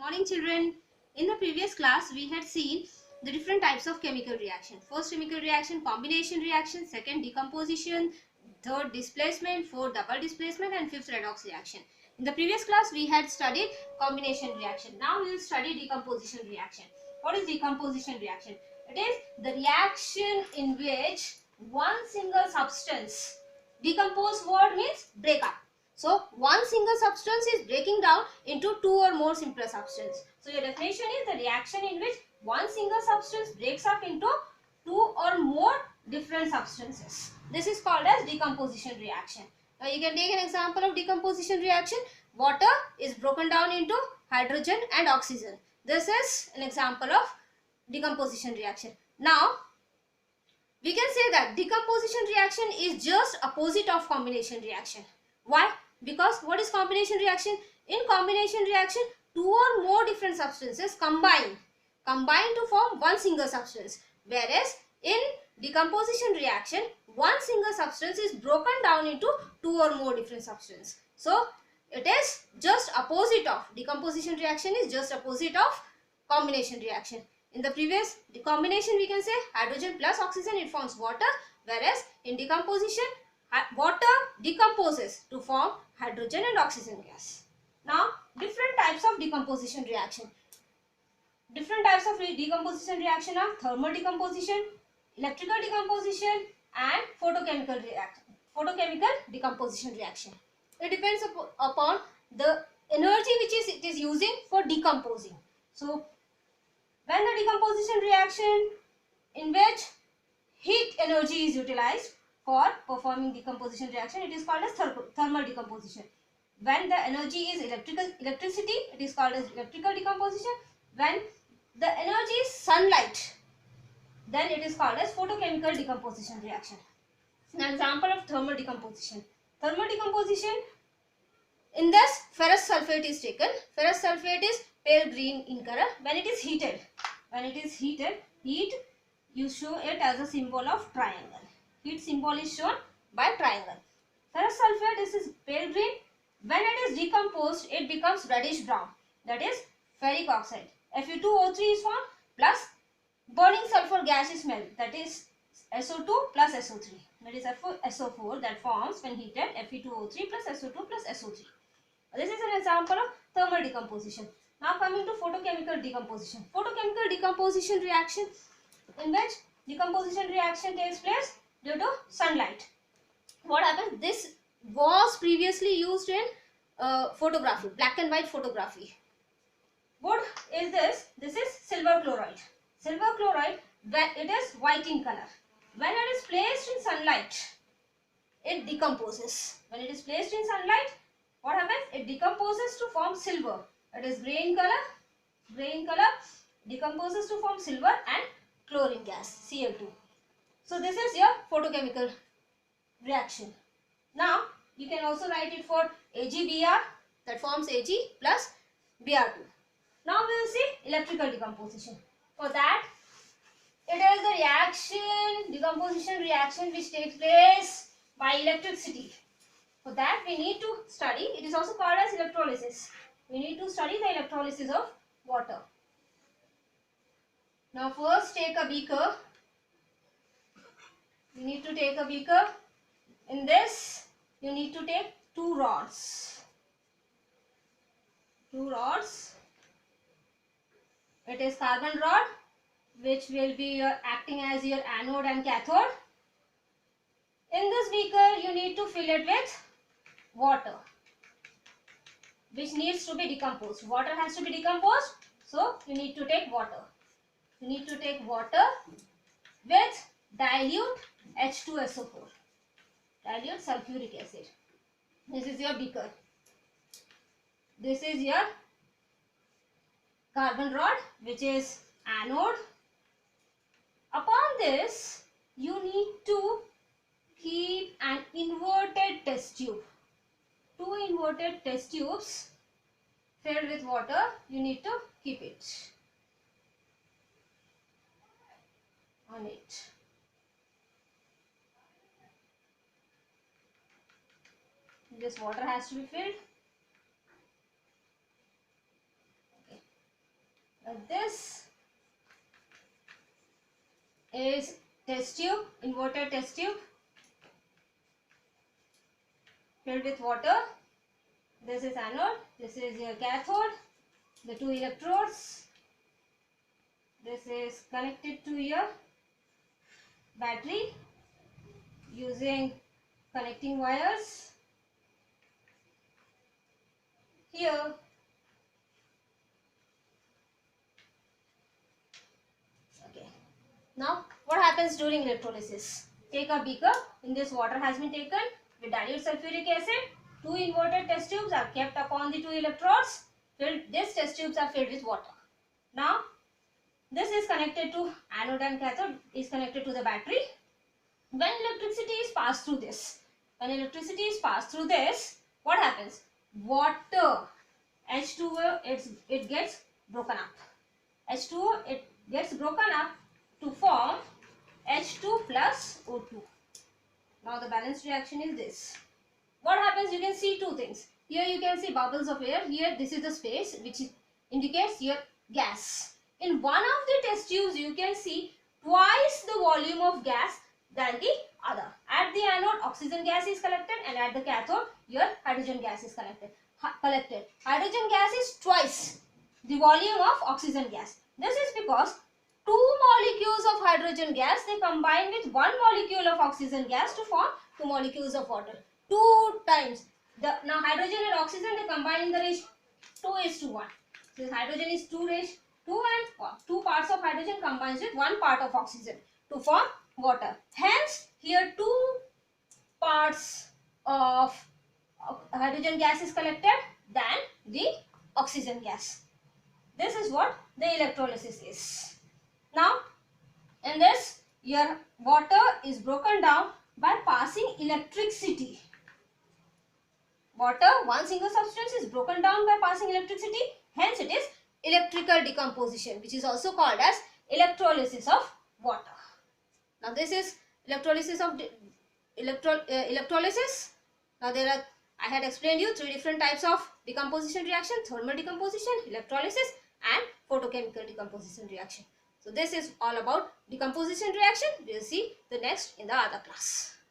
Morning children. In the previous class we had seen the different types of chemical reaction. First chemical reaction, combination reaction, second decomposition, third displacement, fourth double displacement and fifth redox reaction. In the previous class we had studied combination reaction. Now we will study decomposition reaction. What is decomposition reaction? It is the reaction in which one single substance, decompose word means break up. So one single substance is breaking down into two or more simpler substances. So your definition is the reaction in which one single substance breaks up into two or more different substances. This is called as decomposition reaction. Now you can take an example of decomposition reaction. Water is broken down into hydrogen and oxygen. This is an example of decomposition reaction. Now we can say that decomposition reaction is just opposite of combination reaction. Why? Because what is combination reaction? In combination reaction, two or more different substances combine to form one single substance. Whereas in decomposition reaction, one single substance is broken down into two or more different substances. So it is just opposite of, decomposition reaction is just opposite of combination reaction. In the previous combination we can say hydrogen plus oxygen, it forms water, whereas in decomposition water decomposes to form hydrogen and oxygen gas. Now different types of decomposition reaction. Different types of decomposition reaction are thermal decomposition, electrical decomposition and photochemical decomposition reaction. It depends upon the energy which it is using for decomposing. So when the decomposition reaction in which heat energy is utilized for performing decomposition reaction, it is called as thermal decomposition. When the energy is electricity, it is called as electrical decomposition. When the energy is sunlight, then it is called as photochemical decomposition reaction. An example of thermal decomposition. Thermal decomposition, in this ferrous sulfate is taken. Ferrous sulfate is pale green in color. When it is heated, heat, you show it as a symbol of triangle. Heat symbol is shown by triangle. Ferrous sulfate is pale green. When it is decomposed, it becomes reddish brown. That is ferric oxide. Fe2O3 is formed plus burning sulfur gas is smelled. That is SO2 plus SO3. That is SO4 that forms when heated Fe2O3 plus SO2 plus SO3. This is an example of thermal decomposition. Now coming to photochemical decomposition. Photochemical decomposition reaction in which decomposition reaction takes place due to sunlight. What happens? This was previously used in photography, black and white photography. What is this? This is silver chloride. Silver chloride, when it is white in color. When it is placed in sunlight, it decomposes. When it is placed in sunlight, what happens? It decomposes to form silver. It is grey in color, decomposes to form silver and chlorine gas, Cl2. So this is your photochemical reaction. Now you can also write it for AgBr, that forms Ag plus Br2. Now we will see electrical decomposition. For that, it is the reaction, decomposition reaction which takes place by electricity. For that we need to study, it is also called as electrolysis. We need to study the electrolysis of water. Now first take a beaker. You need to take a beaker. In this you need to take two rods. It is carbon rod which will be acting as your anode and cathode. In this beaker you need to fill it with water which needs to be decomposed. Water has to be decomposed, so you need to take water. You need to take water with dilute H2SO4, dilute sulfuric acid. This is your beaker. This is your carbon rod which is anode. Upon this you need to keep an inverted test tube. Two inverted test tubes filled with water, you need to keep it on it. This water has to be filled. Okay. This is test tube, inverted test tube filled with water. This is anode, this is your cathode, the two electrodes. This is connected to your battery using connecting wires. Here okay. Now what happens during electrolysis? Take a beaker. In this water has been taken with dilute sulfuric acid. Two inverted test tubes are kept upon the two electrodes. These test tubes are filled with water. Now this is connected to anode and cathode is connected to the battery. When electricity is passed through this, what happens? Water H2O it gets broken up. H2O it gets broken up to form H2 plus O2. Now the balanced reaction is this. What happens? You can see two things. Here you can see bubbles of air. Here this is the space which indicates your gas. In one of the test tubes you can see twice the volume of gas than the other. At the anode oxygen gas is collected and at the cathode your hydrogen gas is collected. Hydrogen gas is twice the volume of oxygen gas. This is because two molecules of hydrogen gas they combine with one molecule of oxygen gas to form two molecules of water. Two times. Now hydrogen and oxygen they combine in the ratio 2:1. So hydrogen is 2 and 2 parts of hydrogen combines with 1 part of oxygen to form water. Hence here 2 parts of hydrogen gas is collected than the oxygen gas. This is what the electrolysis is. Now in this your water is broken down by passing electricity. Water, one single substance, is broken down by passing electricity. Hence it is electrical decomposition, which is also called as electrolysis of water. Now this is electrolysis of electrolysis. Now I had explained you 3 different types of decomposition reaction: thermal decomposition, electrolysis and photochemical decomposition reaction. So this is all about decomposition reaction. We will see the next in the other class.